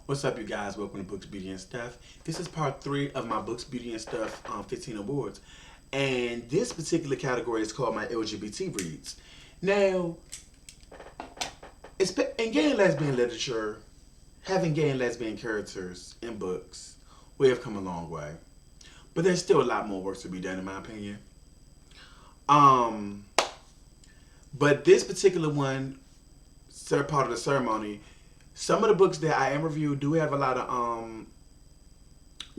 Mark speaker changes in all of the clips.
Speaker 1: What's up, you guys? Welcome to Books, Beauty, and Stuff. This is part 3 of my Books, Beauty, and Stuff 15 awards. And this particular category is called my LGBT reads. Now, in gay and lesbian literature, having gay and lesbian characters in books, we have come a long way. But there's still a lot more work to be done, in my opinion. But this particular one, part of the ceremony, some of the books that I am reviewed do have a lot of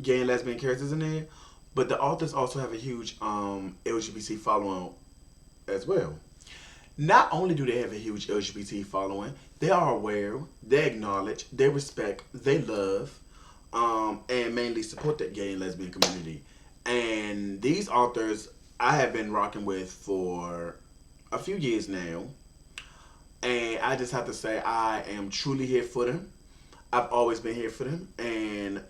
Speaker 1: gay and lesbian characters in there, but the authors also have a huge LGBT following as well. Not only do they have a huge LGBT following, they are aware, they acknowledge, they respect, they love, and mainly support that gay and lesbian community. And these authors I have been rocking with for a few years now. And I just have to say, I am truly here for them. I've always been here for them. And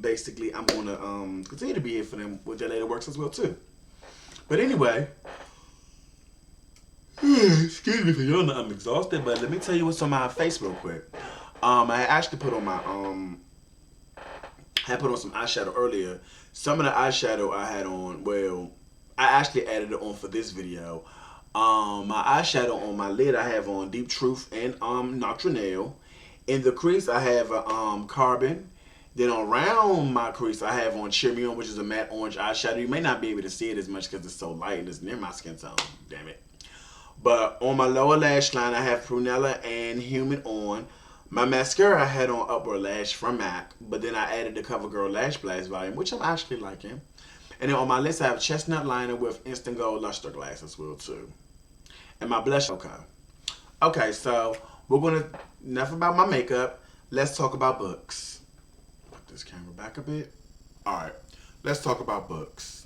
Speaker 1: basically, I'm going to continue to be here for them with their later works as well, too. But anyway, excuse me for yawning, I'm exhausted. But let me tell you what's on my face real quick. I actually put on some eyeshadow earlier. Some of the eyeshadow I had on, well, I actually added it on for this video. My eyeshadow on my lid I have on Deep Truth and Nocturnal. In the crease I have Carbon. Then around my crease I have on Cheer Me On, which is a matte orange eyeshadow. You may not be able to see it as much because it's so light and it's near my skin tone. Damn it. But on my lower lash line I have Prunella and Human on. My mascara I had on Upward Lash from MAC, but then I added the CoverGirl Lash Blast volume, which I'm actually liking. And then on my lips I have Chestnut Liner with Instant Gold Luster Glass as well too. And my blush, okay, so we're gonna, enough about my makeup, let's talk about books. Put this camera back a bit. Alright, let's talk about books.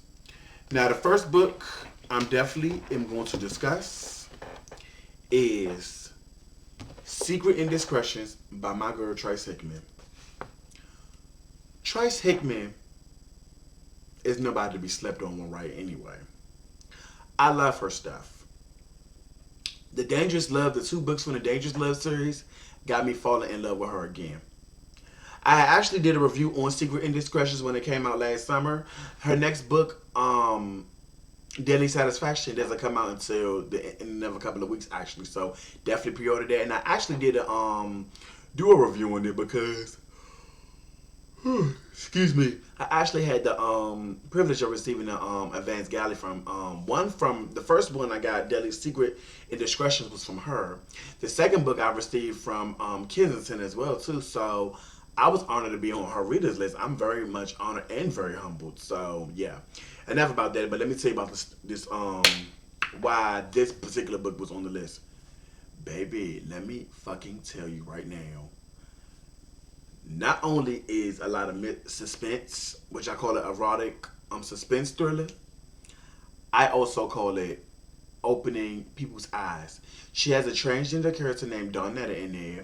Speaker 1: Now the first book I'm definitely going to discuss is Secret Indiscretions by my girl Trice Hickman. Trice Hickman is nobody to be slept on one right anyway. I love her stuff. The Dangerous Love, the 2 books from the Dangerous Love series, got me falling in love with her again. I actually did a review on Secret Indiscretions when it came out last summer. Her next book, Deadly Satisfaction, doesn't come out until in another couple of weeks actually. So definitely pre-order that. And I actually did do a review on it because, excuse me, I actually had the privilege of receiving the advanced galley from the first one I got, Deadly Secret Indiscretions, was from her. The second book I received from Kensington as well too. So I was honored to be on her readers list. I'm very much honored and very humbled. So yeah, enough about that. But let me tell you about this why this particular book was on the list. Baby, let me fucking tell you right now. Not only is a lot of suspense, which I call it erotic suspense thriller, I also call it opening people's eyes. She has a transgender character named Donetta in there,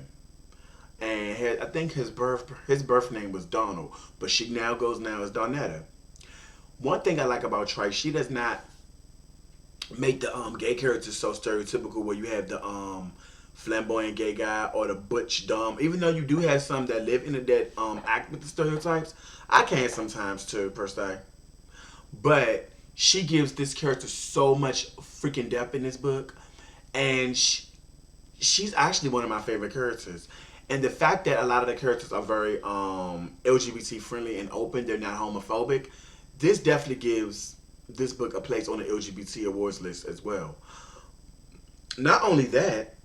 Speaker 1: and I think his birth name was Donald, but she now goes as Donetta. One thing I like about Trice, she does not make the gay characters so stereotypical where you have the flamboyant gay guy or the butch dumb. Even though you do have some that live in it that act with the stereotypes, I can sometimes too, per se. But she gives this character so much freaking depth in this book, and she's actually one of my favorite characters. And the fact that a lot of the characters are very LGBT friendly and open, they're not homophobic, this definitely gives this book a place on the LGBT awards list as well. Not only that,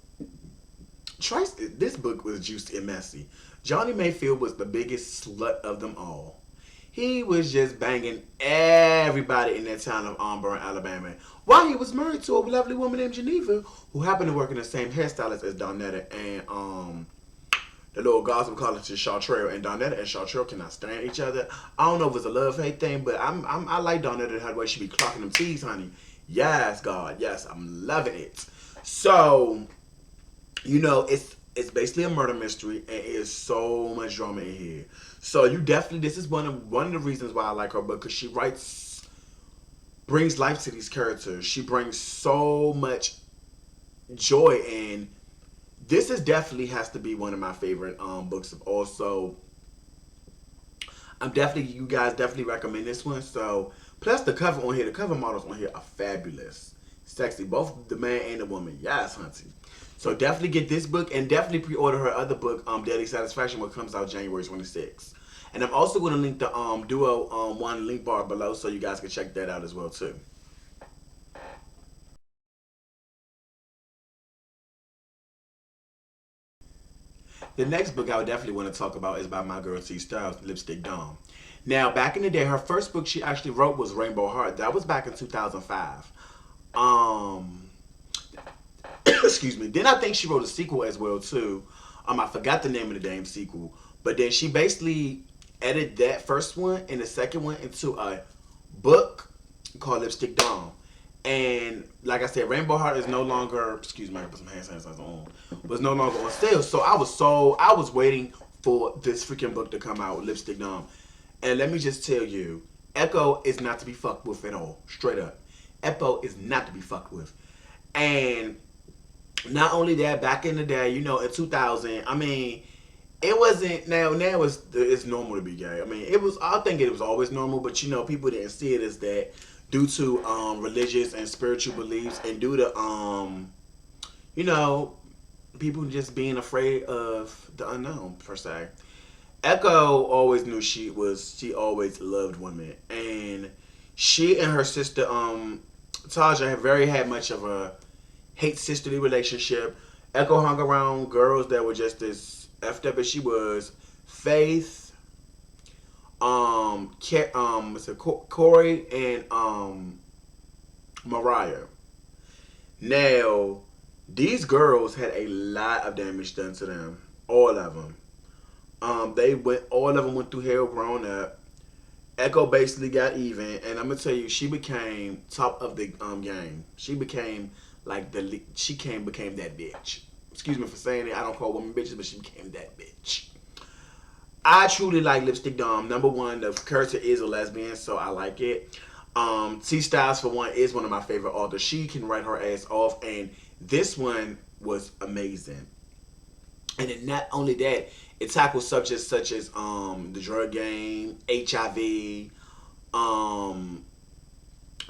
Speaker 1: Trice, this book was juicy and messy. Johnny Mayfield was the biggest slut of them all. He was just banging everybody in that town of Auburn, Alabama, while he was married to a lovely woman named Geneva, who happened to work in the same hairstylist as Donetta and the little gossip calling to Chartrell. And Donetta and Chartrell cannot stand each other. I don't know if it's a love-hate thing, but I like Donetta the way she be clocking them tees, honey. Yes, God, yes, I'm loving it. So, you know, it's basically a murder mystery, and it is so much drama in here. So you definitely, this is one of the reasons why I like her book, because she brings life to these characters. She brings so much joy and this is definitely has to be one of my favorite books. Also, you guys definitely recommend this one. So plus the cover on here, the cover models on here are fabulous, sexy, both the man and the woman. Yes, hunty. So definitely get this book and definitely pre-order her other book, Daily Satisfaction, which comes out January 26th. And I'm also going to link the duo one link bar below so you guys can check that out as well too. The next book I would definitely want to talk about is by my girl T.Styles, Lipstick Dawn. Now, back in the day, her first book she actually wrote was Rainbow Heart. That was back in 2005. Excuse me. Then I think she wrote a sequel as well too. I forgot the name of the damn sequel, but then she basically edited that first one and the second one into a book called Lipstick Dawn. And like I said, Rainbow Heart is no longer, excuse me, I put some hand sanitizer on, was no longer on sale. So I was waiting for this freaking book to come out, Lipstick Dawn. And let me just tell you, Echo is not to be fucked with at all. Straight up. Echo is not to be fucked with. And not only that, back in the day, you know, in 2000, I mean, it wasn't, now it's normal to be gay. I mean, I think it was always normal, but you know, people didn't see it as that due to religious and spiritual beliefs and due to, you know, people just being afraid of the unknown, per se. Echo always knew she always loved women. And she and her sister, Taja, had much of a hate sisterly relationship. Echo hung around girls that were just as effed up as she was. Faith, Corey, and Mariah. Now, these girls had a lot of damage done to them. All of them. All of them went through hell growing up. Echo basically got even, and I'm gonna tell you, she became top of the game. She became like became that bitch. Excuse me for saying it. I don't call women bitches, but she became that bitch. I truly like Lipstick Dawn. Number one, the character is a lesbian, so I like it. T.Styles, for one, is one of my favorite authors. She can write her ass off, and this one was amazing. And then not only that, it tackles subjects such as the drug game, HIV,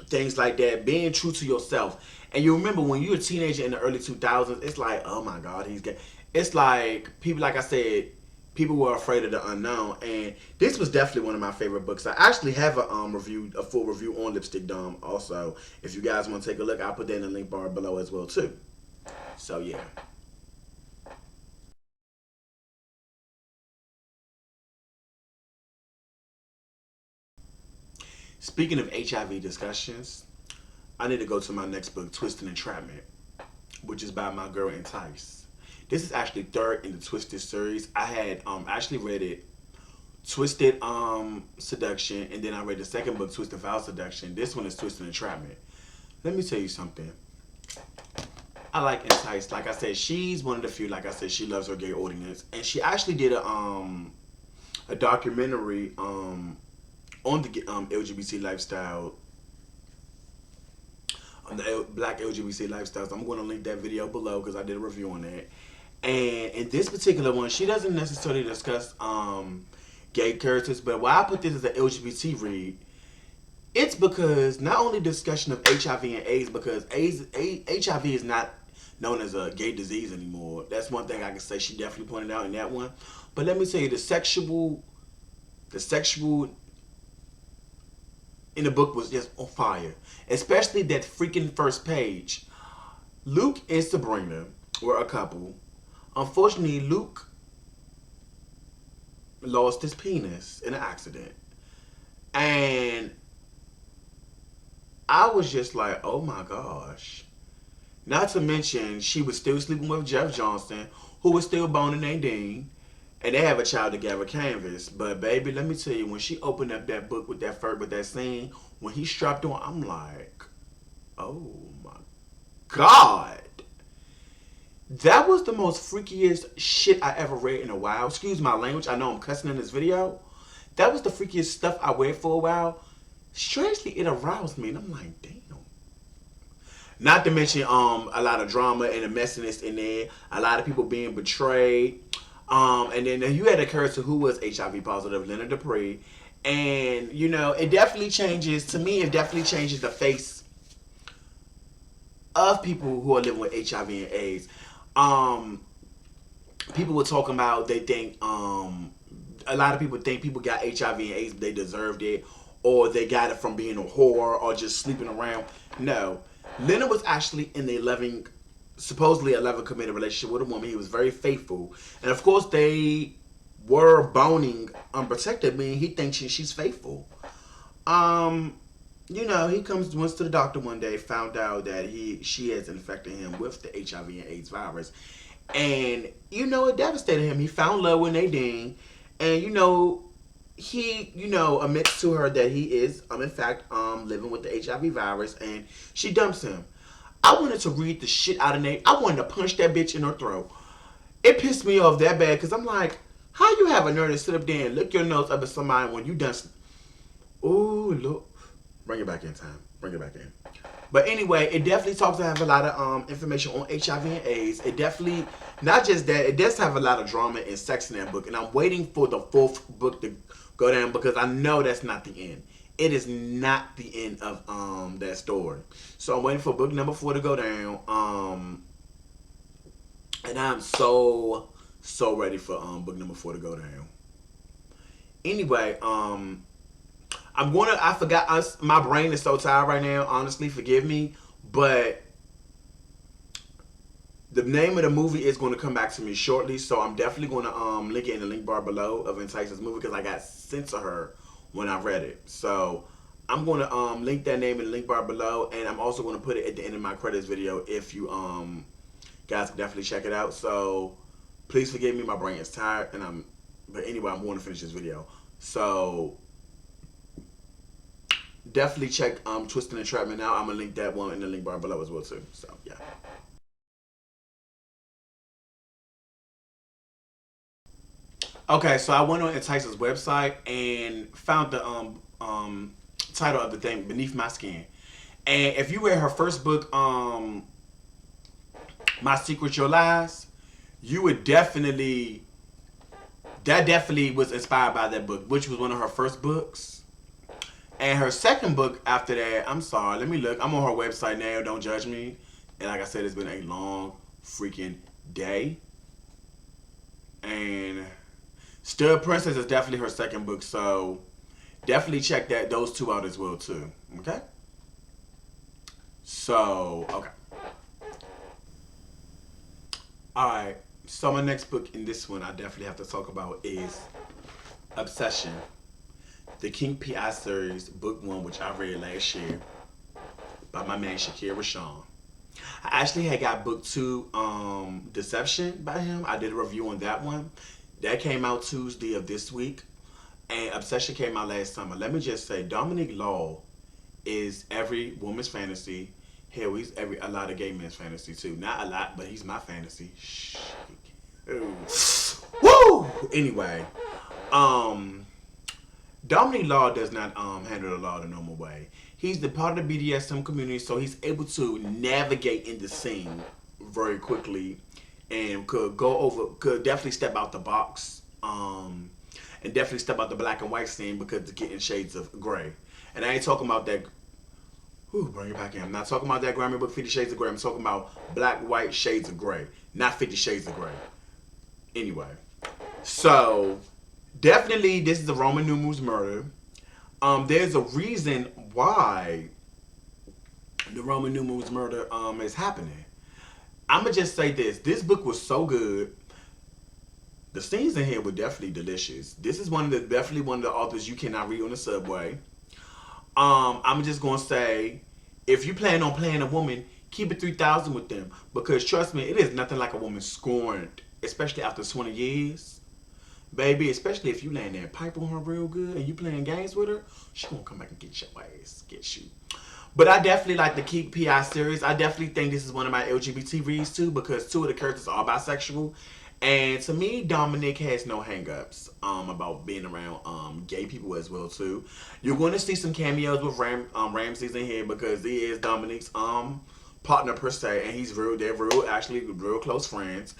Speaker 1: things like that. Being true to yourself. And you remember when you were a teenager in the early 2000s, it's like, oh my God, he's gay. It's like people, like I said, people were afraid of the unknown. And this was definitely one of my favorite books. I actually have a full review on Lipstick Dawn also. If you guys want to take a look, I'll put that in the link bar below as well too. So yeah. Speaking of HIV discussions, I need to go to my next book, Twisted Entrapment, which is by my girl Entice. This is actually third in the Twisted series. I had actually read it, Twisted Seduction, and then I read the second book, Twisted Foul Seduction. This one is Twisted Entrapment. Let me tell you something. I like Entice. Like I said, she's one of the few, like I said, she loves her gay audience. And she actually did a documentary on the LGBT lifestyle, on the black LGBT lifestyles. I'm going to link that video below because I did a review on that. And in this particular one, she doesn't necessarily discuss gay characters, but why I put this as an LGBT read, it's because not only discussion of HIV and AIDS, because HIV is not known as a gay disease anymore. That's one thing I can say she definitely pointed out in that one. But let me tell you, the sexual in the book was just on fire. Especially that freaking first page. Luke and Sabrina were a couple. Unfortunately, Luke lost his penis in an accident. And I was just like, oh my gosh. Not to mention, she was still sleeping with Jeff Johnson, who was still boning Nadine. And they have a child together, Canvas. But baby, let me tell you, when she opened up that book with that scene, when he strapped on, I'm like, oh my God. That was the most freakiest shit I ever read in a while. Excuse my language, I know I'm cussing in this video. That was the freakiest stuff I read for a while. Strangely, it aroused me, and I'm like, damn. Not to mention a lot of drama and a messiness in there. A lot of people being betrayed. And then you had a character who was HIV positive, Leonard Dupree. And, you know, it definitely changes, to me, it definitely changes the face of people who are living with HIV and AIDS. People were talking about, they think, a lot of people think people got HIV and AIDS, they deserved it, or they got it from being a whore or just sleeping around. No. Leonard was actually in the supposedly 11 committed relationship with a woman. He was very faithful. And of course, they were boning unprotected, meaning he thinks she's faithful. You know, he went to the doctor one day, found out that she has infected him with the HIV and AIDS virus. And, you know, it devastated him. He found love when they ding. And, you know, he, you know, admits to her that he is, in fact, living with the HIV virus. And she dumps him. I wanted to read the shit out of Nate. I wanted to punch that bitch in her throat. It pissed me off that bad because I'm like, how you have a nerve to sit up there and lick your nose up at somebody when you done... Ooh, look. Bring it back in time. Bring it back in. But anyway, it definitely talks to have a lot of information on HIV and AIDS. It definitely, not just that, it does have a lot of drama and sex in that book. And I'm waiting for the 4th book to go down because I know that's not the end. It is not the end of that story. So I'm waiting for book number 4 to go down. And I'm so ready for book number 4 to go down. Anyway, I forgot, my brain is so tired right now, honestly, forgive me, but the name of the movie is going to come back to me shortly, so I'm definitely going to link it in the link bar below of Entice's movie, because I got sent to her when I read it. So I'm going to link that name in the link bar below, and I'm also going to put it at the end of my credits video if you guys can definitely check it out. So please forgive me, my brain is tired, but anyway, I'm going to finish this video. So definitely check Twisted Entrapment out. I'm going to link that one in the link bar below as well too. So yeah. Okay, so I went on Entice's website and found the title of the thing, Beneath My Skin. And if you read her first book, My Secret, Your Lies, you would definitely, that definitely was inspired by that book, which was one of her first books. And her second book after that, I'm sorry, let me look. I'm on her website now, don't judge me. And like I said, it's been a long freaking day. And Stud Princess is definitely her second book, so definitely check those two out as well too. Okay? So, okay. Alright, so my next book in this one I definitely have to talk about is Obsession. The King P.I. series, book 1, which I read last year by my man Shakir Rashaan. I actually had got book 2, Deception by him. I did a review on that one. That came out Tuesday of this week. And Obsession came out last summer. Let me just say, Dominic Law is every woman's fantasy. Hell, he's a lot of gay men's fantasy too. Not a lot, but he's my fantasy. Shh. Woo! Anyway, Dominic Law does not handle the law the normal way. He's the part of the BDSM community, so he's able to navigate in the scene very quickly and could definitely step out the box and definitely step out the black and white scene because it's getting shades of gray. And I ain't talking about that. Bring it back in. I'm not talking about that Grammy book 50 Shades of Grey. I'm talking about black, white shades of gray, not 50 Shades of Grey. Anyway, so definitely this is the Roman numerals murder. There's a reason why the Roman numerals murder is happening. I'ma just say this. This book was so good. The scenes in here were definitely delicious. This is definitely one of the authors you cannot read on the subway. I'm just gonna say, if you plan on playing a woman, keep it 3,000 with them, because trust me, it is nothing like a woman scorned, especially after 20 years, baby. Especially if you laying there pipe on her real good and you playing games with her, she gonna come back and get your ass, get you. But I definitely like the King P.I. series. I definitely think this is one of my LGBT reads too, because 2 of the characters are bisexual. And to me, Dominic has no hang-ups about being around gay people as well too. You're going to see some cameos with Ramses in here because he is Dominic's partner per se, and they're real, actually real close friends.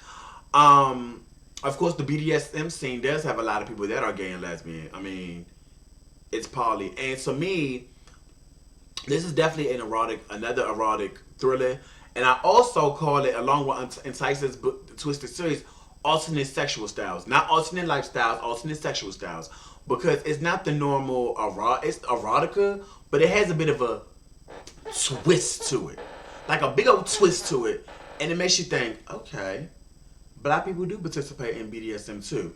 Speaker 1: Um, of course, the BDSM scene does have a lot of people that are gay and lesbian. I mean, it's poly, and to me, this is definitely another erotic thriller. And I also call it, along with Entice's book, Twisted series, alternate sexual styles, not alternate lifestyles, alternate sexual styles, because it's not the normal it's erotica, but it has a bit of a twist to it, like a big old twist to it, and it makes you think, okay, black people do participate in BDSM too.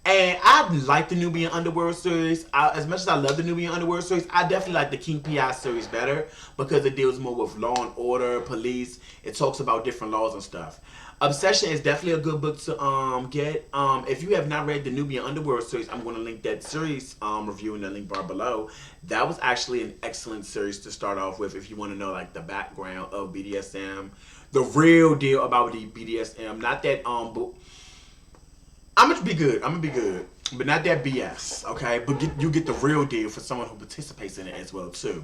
Speaker 1: And I like the Nubian Underworld series. As much as I love the Nubian Underworld series, I definitely like the King P.I. series better because it deals more with law and order, police. It talks about different laws and stuff. Obsession is definitely a good book to get. If you have not read the Nubian Underworld series, I'm going to link that series review in the link bar below. That was actually an excellent series to start off with if you want to know like the background of BDSM, the real deal about the BDSM. Not that book. I'm gonna be good. But not that BS, okay? But you get the real deal for someone who participates in it as well too.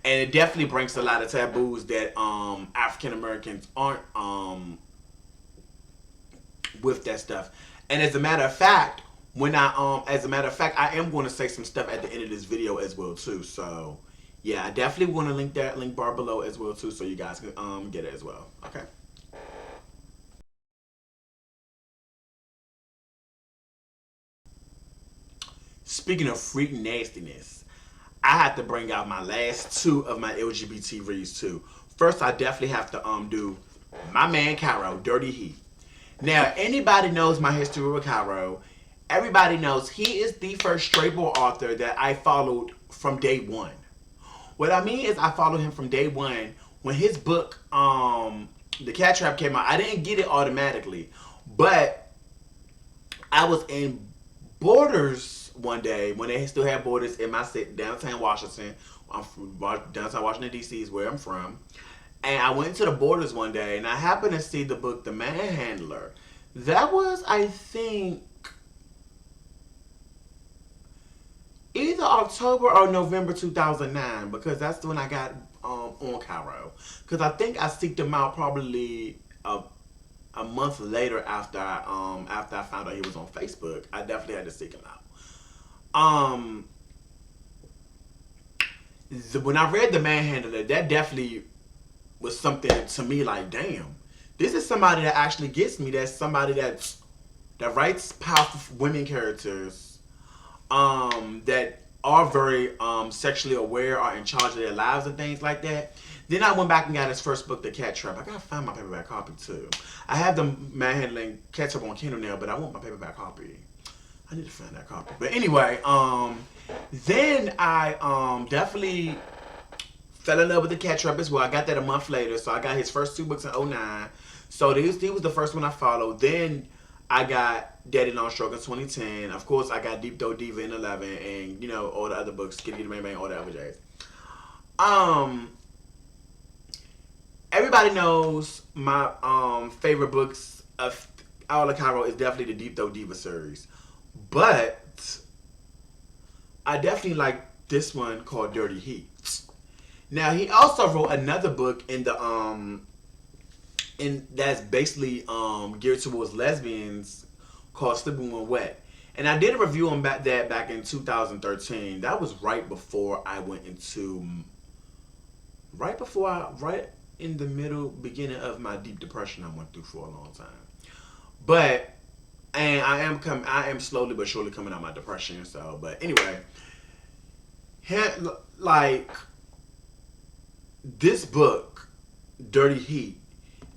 Speaker 1: And it definitely breaks a lot of taboos that African Americans aren't with that stuff. And as a matter of fact, I am going to say some stuff at the end of this video as well too. So yeah, I definitely want to link that link bar below as well too, so you guys can get it as well. Okay. Speaking of freak nastiness, I have to bring out my last two of my LGBT reads too. First, I definitely have to do my man Cairo, Dirty Heat. Now, anybody knows my history with Cairo. Everybody knows he is the first straight boy author that I followed from day one. What I mean is I followed him from day one. When his book, The Cat Trap, came out, I didn't get it automatically. But I was in Borders one day when they still had Borders in my city, downtown Washington. I'm from downtown Washington, D.C. is where I'm from. And I went to the Borders one day and I happened to see the book The Manhandler. That was, I think, either October or November 2009, because that's when I got on Cairo. Because I think I seeked him out probably a month later after I found out he was on Facebook. I definitely had to seek him out. When I read The Manhandler, that definitely was something to me like, damn, this is somebody that actually gets me. That's somebody that writes powerful women characters, that are very sexually aware, are in charge of their lives and things like that. Then I went back and got his first book, The Cat Trap. I gotta find my paperback copy too. I have the Manhandling Cat Trap on Kindle now, but I want my paperback copy. I need to find that copy. But anyway, then I definitely fell in love with The Cat Trap as well. I got that a month later, so I got his first two books in 2009. So he was the first one I followed. Then I got Daddy Long Stroke in 2010. Of course, I got Deep Throat Diva in 11, and you know all the other books, Kitty Kitty Bang Bang, all the other J's. Everybody knows my favorite books of all of Cairo is definitely the Deep Throat Diva series, but I definitely like this one called Dirty Heat. Now he also wrote another book in the that's basically geared towards lesbians called Sleeping When Wet. And I did a review on back in 2013. That was right before I went into right in the beginning of my deep depression I went through for a long time. But I am slowly but surely coming out of my depression. So, but anyway, like this book, Dirty Heat,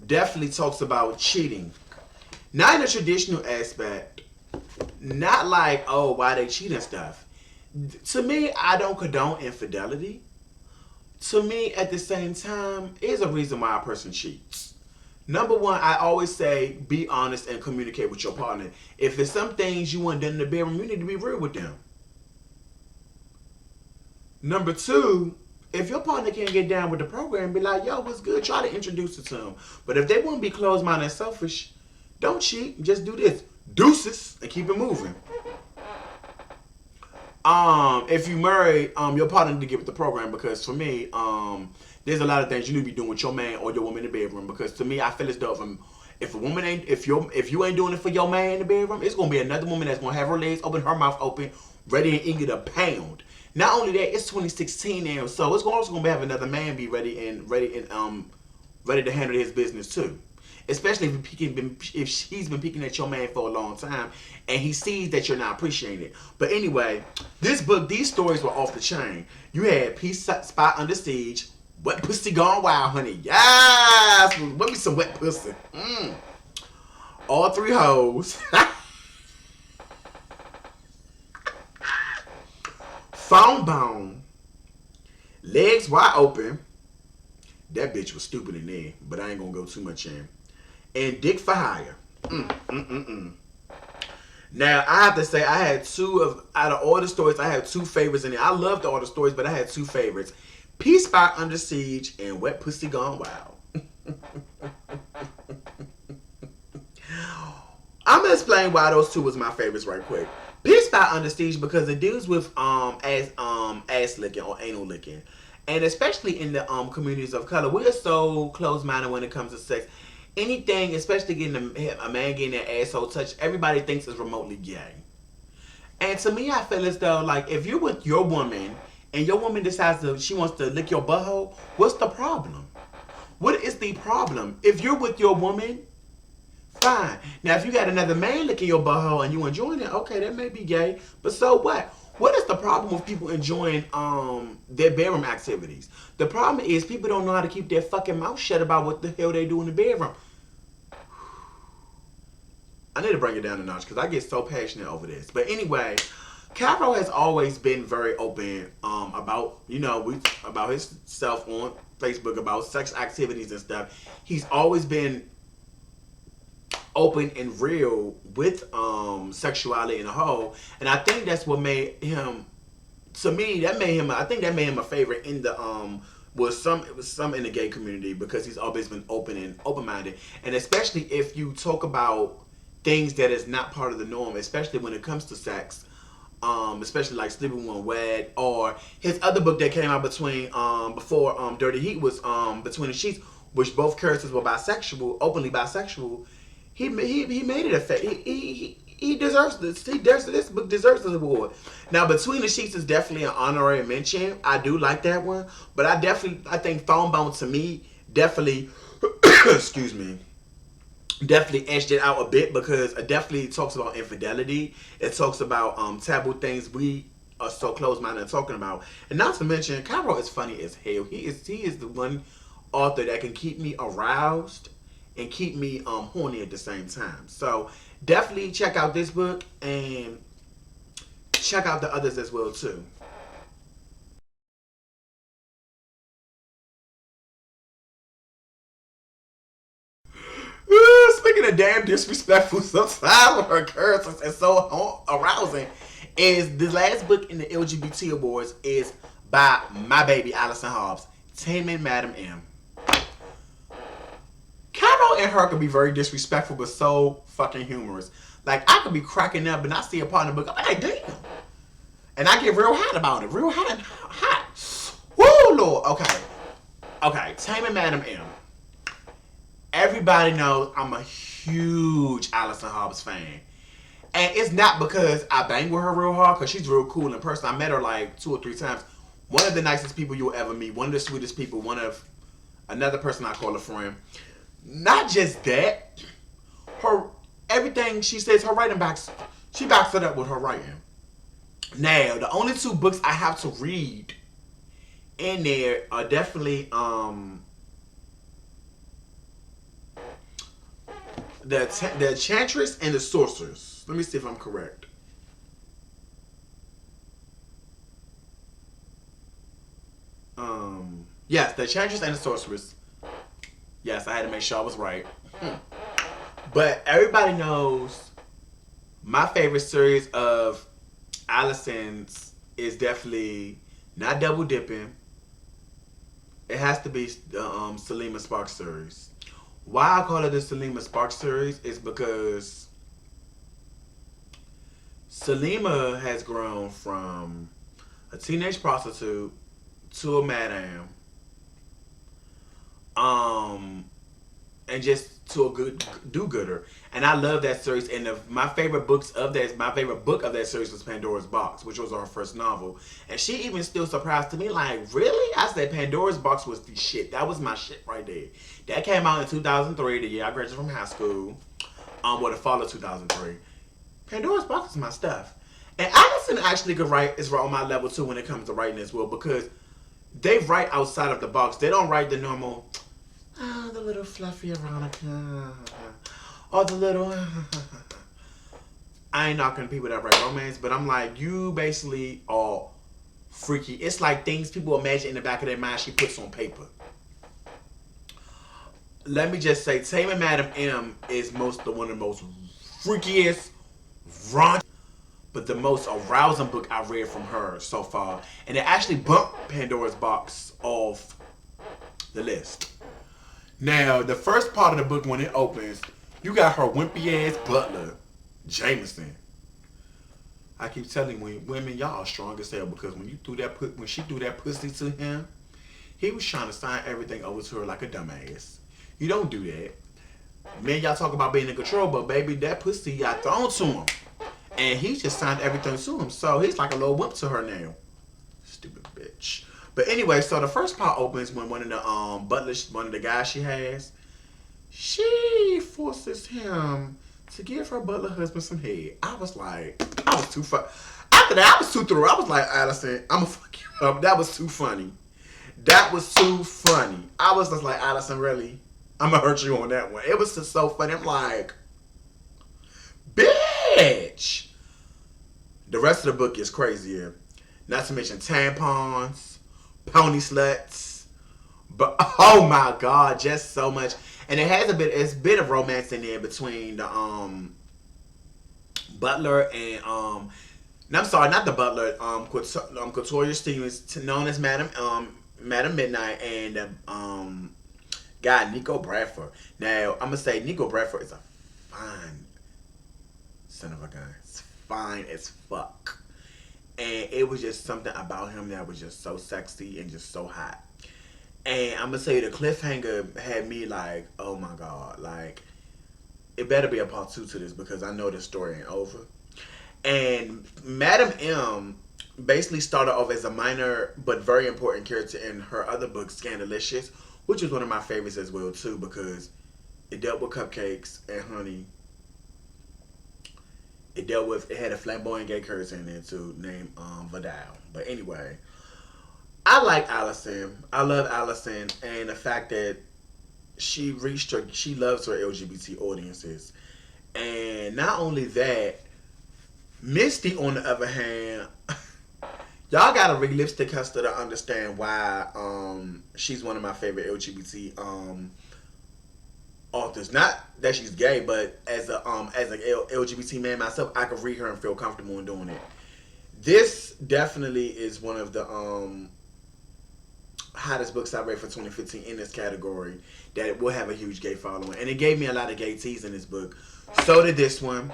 Speaker 1: definitely talks about cheating. Not in a traditional aspect. Not like, oh, why they cheat and stuff. To me, I don't condone infidelity. To me, at the same time, is a reason why a person cheats. Number one, I always say, be honest and communicate with your partner. If there's some things you want done in the bedroom, you need to be real with them. Number two, if your partner can't get down with the program, be like, yo, what's good? Try to introduce it to them. But if they want to be closed-minded and selfish, don't cheat. Just do this. Deuces and keep it moving. If you marry, your partner need to get with the program, because for me, there's a lot of things you need to be doing with your man or your woman in the bedroom. Because to me, I feel as though if a woman ain't, if you ain't doing it for your man in the bedroom, it's gonna be another woman that's gonna have her legs open, her mouth open, ready and eager to pound. Not only that, it's 2016 now, so it's also gonna have another man be ready to handle his business too. Especially if she's been picking at your man for a long time, and he sees that you're not appreciating it. But anyway, this book, these stories were off the chain. You had Peace Spot Under Siege, Wet Pussy Gone Wild, honey. Yes! Let me some wet pussy. All three hoes. Phone Bone. Legs Wide Open. That bitch was stupid in there, but I ain't gonna go too much in. And Dick for Hire. Now, I have to say, I had out of all the stories, I had two favorites in it. I loved all the stories, but I had two favorites. Peace Spot Under Siege and Wet Pussy Gone Wild. I'm going to explain why those two was my favorites right quick. Peace Spot Under Siege because it deals with ass licking or anal licking. And especially in the communities of color, we're so close-minded when it comes to sex. Anything, especially getting a man getting their asshole touched, everybody thinks is remotely gay. And to me, I feel as though, like, if you're with your woman and your woman decides she wants to lick your butthole, what's the problem? What is the problem? If you're with your woman, fine. Now, if you got another man licking your butthole and you enjoying it, okay, that may be gay. But so what? What is the problem with people enjoying their bedroom activities? The problem is people don't know how to keep their fucking mouth shut about what the hell they do in the bedroom. I need to bring it down a notch because I get so passionate over this. But anyway, Cairo has always been very open about, about himself on Facebook, about sex activities and stuff. He's always been open and real with sexuality in a whole. And I think that's what made him, to me, I think that made him a favorite in the was some in the gay community because he's always been open and open-minded. And especially if you talk about things that is not part of the norm, especially when it comes to sex, especially like Sleeping When Wed, or his other book that came out before Dirty Heat was Between the Sheets, which both characters were bisexual, openly bisexual. He made it a fact. He deserves this. This book deserves this award. Now, Between the Sheets is definitely an honorary mention. I do like that one, but I think Phone Bone to me definitely excuse me, definitely edged it out a bit because it definitely talks about infidelity. It talks about taboo things we are so close-minded talking about. And not to mention, Cairo is funny as hell. He is the one author that can keep me aroused and keep me horny at the same time. So definitely check out this book and check out the others as well too. Speaking of damn disrespectful, sometimes her curses is so arousing. Is the last book in the LGBT awards is by my baby Allison Hobbs, Taming Madam M. Cairo and her could be very disrespectful, but so fucking humorous. Like, I could be cracking up and I see a part in the book, I'm like, damn. And I get real hot about it. Real hot and hot. Woo, Lord. Okay, Taming Madam M. Everybody knows I'm a huge Allison Hobbs fan. And it's not because I bang with her real hard, because she's real cool in person. I met her like 2 or 3 times. One of the nicest people you'll ever meet. One of the sweetest people. Another person I call a friend. Not just that. Everything she says, her writing she backs it up with her writing. Now, the only 2 books I have to read in there are definitely the Enchantress and the Sorceress. Let me see if I'm correct. Yes, the Enchantress and the Sorceress. Yes, I had to make sure I was right. But everybody knows my favorite series of Allison's is definitely not Double Dipping. It has to be the Selima Sparks series. Why I call it the Selima Sparks series is because Selima has grown from a teenage prostitute to a madam Um, and just to a good do-gooder. And I love that series. And my favorite book of that series was Pandora's Box, which was our first novel. And she even still surprised to me, like, really? I said Pandora's Box was the shit. That was my shit right there. That came out in 2003, the year I graduated from high school. Or the fall of 2003. Pandora's Box is my stuff. And Allison actually could write, is on my level too when it comes to writing as well, because they write outside of the box. They don't write the normal, oh, the little fluffy Veronica, or the little, I ain't knocking people that write romance, but I'm like, you basically are freaky. It's like things people imagine in the back of their mind she puts on paper. Let me just say, Taming Madam M is one of the most freakiest, raunchy, but the most arousing book I've read from her so far. And it actually bumped Pandora's Box off the list. Now, the first part of the book, when it opens, you got her wimpy ass butler, Jameson. I keep telling women, y'all are strong as hell, because when she threw that pussy to him, he was trying to sign everything over to her like a dumbass. You don't do that. Men, y'all talk about being in control, but baby, that pussy got thrown to him. And he just signed everything to him. So he's like a little wimp to her now. Stupid bitch. But anyway, so the first part opens when one of the butlers, one of the guys she has, she forces him to give her butler husband some head. I was too funny. After that, I was too through. I was like, Allison, I'm gonna fuck you up. That was too funny. That was too funny. I was just like, Allison, really? I'm gonna hurt you on that one. It was just so funny. I'm like, bitch. The rest of the book is crazier. Not to mention tampons, pony sluts, but oh my god, just so much. And it has it's a bit of romance in there between the butler and no, I'm sorry, not the butler, Couture Stevens, known as Madam Midnight, and guy Nico Bradford. Now I'm gonna say Nico Bradford is a fine son of a gun. It's fine as fuck. And it was just something about him that was just so sexy and just so hot. And I'm gonna say the cliffhanger had me like, oh my god, like it better be a part 2 to this, because I know the story ain't over. And Madam M basically started off as a minor but very important character in her other book, Scandalicious, which was one of my favorites as well too, because it dealt with cupcakes and honey. It had a flamboyant gay character in there too, named Vidal. But anyway, I like Allison. I love Allison, and the fact that she loves her LGBT audiences. And not only that, Misty, on the other hand, y'all gotta read Lipstick Hustler to understand why she's one of my favorite LGBT authors. Not that she's gay, but as an LGBT man myself, I could read her and feel comfortable in doing it. This definitely is one of the hottest books I read for 2015 in this category, that it will have a huge gay following. And it gave me a lot of gay teas in this book. So did this one.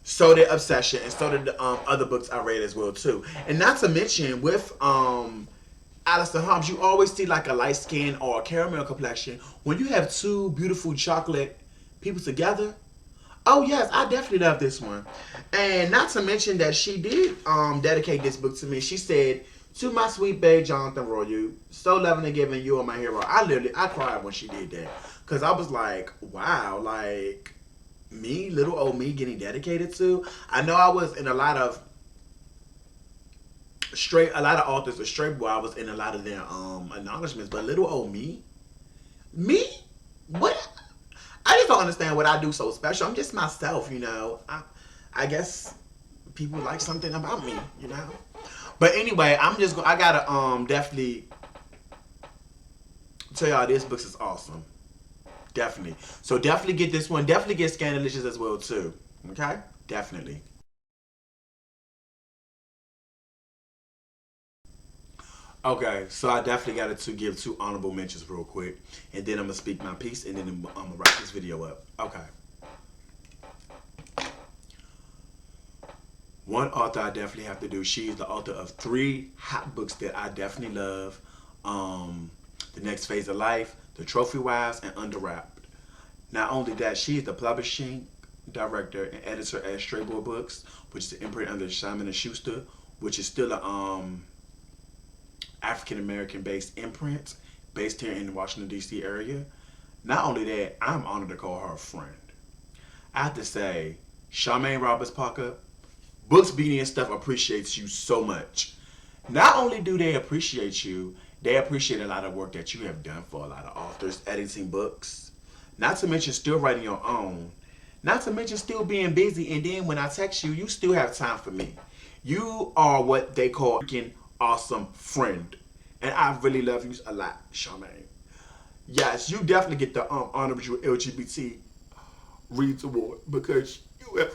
Speaker 1: So did Obsession, and so did the other books I read as well too. And not to mention, with Allison Hobbs, you always see like a light skin or a caramel complexion. When you have two beautiful chocolate people together, oh yes, I definitely love this one. And not to mention that she did dedicate this book to me. She said, "To my sweet babe, Jonathan Roy, you so loving and giving, you are my hero." I cried when she did that, because I was like, wow, like me, little old me, getting dedicated to. I know I was in a lot of authors are straight boy. I was in a lot of their acknowledgments, but little old me, what? I just don't understand what I do so special. I'm just myself, you know. I guess people like something about me, you know. But anyway, I gotta definitely tell y'all this book is awesome. Definitely. So definitely get this one. Definitely get Scandalicious as well too. Okay? Definitely. Okay, so I definitely got to give 2 honorable mentions real quick, and then I'm gonna speak my piece, and then I'm gonna wrap this video up. Okay. One author I definitely have to do. She's the author of 3 hot books that I definitely love. The Next Phase of Life, The Trophy Wives, and Underwrapped. Not only that, she is the publishing director and editor at Stray Boy Books, which is the imprint under Simon and Schuster, which is still a African American based imprint based here in the Washington D.C. area. Not only that, I'm honored to call her a friend. I have to say, Charmaine Roberts Parker, Books, Beauty, and Stuff appreciates you so much. Not only do they appreciate you, they appreciate a lot of work that you have done for a lot of authors, editing books. Not to mention still writing your own. Not to mention still being busy, and then when I text you, you still have time for me. You are what they call a freaking awesome friend. And I really love you a lot, Charmaine. Yes, you definitely get the Honorable LGBT Reads Award because you have...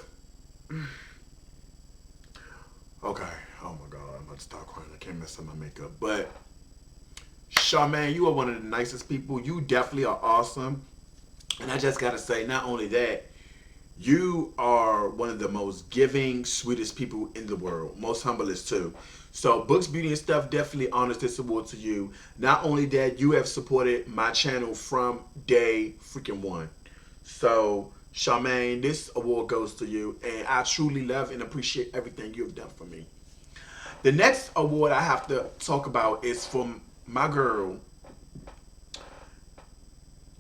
Speaker 1: Okay, oh my God, I'm about to start crying. I can't mess up my makeup. But Charmaine, you are one of the nicest people. You definitely are awesome. And I just gotta say, not only that, you are one of the most giving, sweetest people in the world. Most humblest too. So Books, Beauty, and Stuff definitely honors this award to you. Not only that, you have supported my channel from day freaking one. So Charmaine, this award goes to you. And I truly love and appreciate everything you have done for me. The next award I have to talk about is from my girl,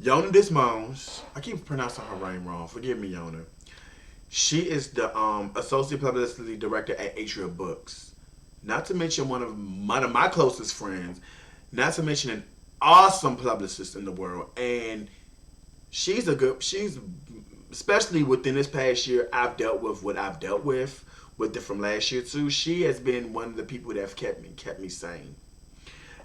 Speaker 1: Yona Desmos. I keep pronouncing her name wrong. Forgive me, Yona. She is the Associate Publicity Director at Atria Books. Not to mention one of my closest friends. Not to mention an awesome publicist in the world. And she's especially within this past year, I've dealt with what I've dealt with it from last year too. She has been one of the people that have kept me sane.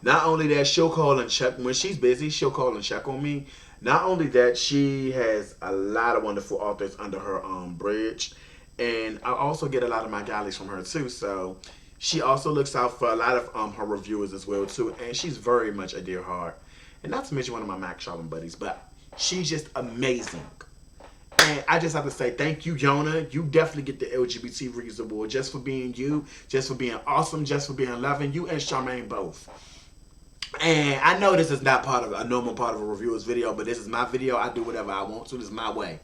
Speaker 1: Not only that, she'll call and check when she's busy. She'll call and check on me. Not only that, she has a lot of wonderful authors under her bridge, and I also get a lot of my galleys from her too. So she also looks out for a lot of her reviewers as well too, and she's very much a dear heart. And not to mention one of my Mac shopping buddies, but she's just amazing. And I just have to say thank you, Yona. You definitely get the LGBT Reads Award just for being you, just for being awesome, just for being loving. You and Charmaine both. And I know this is not part of a normal part of a reviewer's video, but this is my video. I do whatever I want to. This is my way.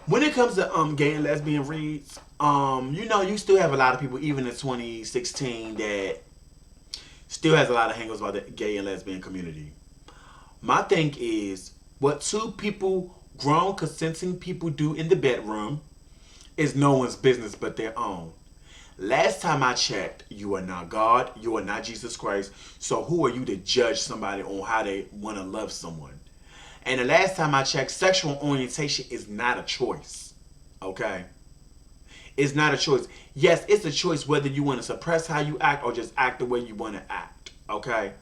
Speaker 1: When it comes to gay and lesbian reads, you know, you still have a lot of people, even in 2016, that still has a lot of hang-ups about the gay and lesbian community. My thing is, what two people, grown consenting people, do in the bedroom is no one's business but their own. Last time I checked, you are not God, you are not Jesus Christ, so who are you to judge somebody on how they want to love someone? And the last time I checked, sexual orientation is not a choice, okay? It's not a choice. Yes, it's a choice whether you want to suppress how you act or just act the way you want to act, okay?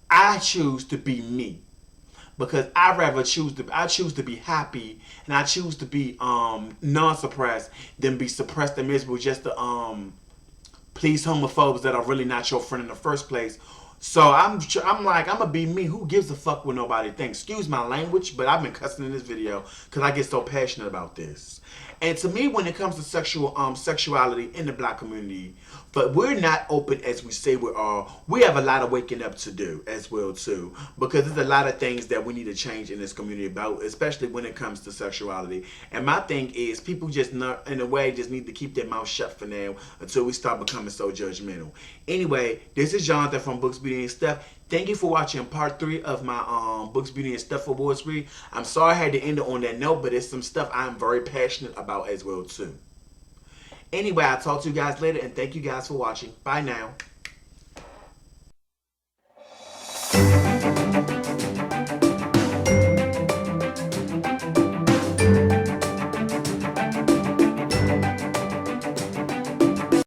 Speaker 1: I choose to be me. Because I choose to be happy, and I choose to be non-suppressed than be suppressed and miserable just to please homophobes that are really not your friend in the first place. So I'm like, I'm gonna be me. Who gives a fuck what nobody thinks? Excuse my language, but I've been cussing in this video because I get so passionate about this. And to me, when it comes to sexuality in the black community, but we're not open as we say we are. We have a lot of waking up to do as well too, because there's a lot of things that we need to change in this community about, especially when it comes to sexuality. And my thing is, people just not, in a way, just need to keep their mouth shut for now until we start becoming so judgmental. Anyway, this is Jonathan from Books, Beauty, and Stuff. Thank you for watching part 3 of my Books, Beauty, and Stuff awards read. I'm sorry I had to end it on that note, but it's some stuff I'm very passionate about as well too. Anyway, I'll talk to you guys later, and thank you guys for watching. Bye now.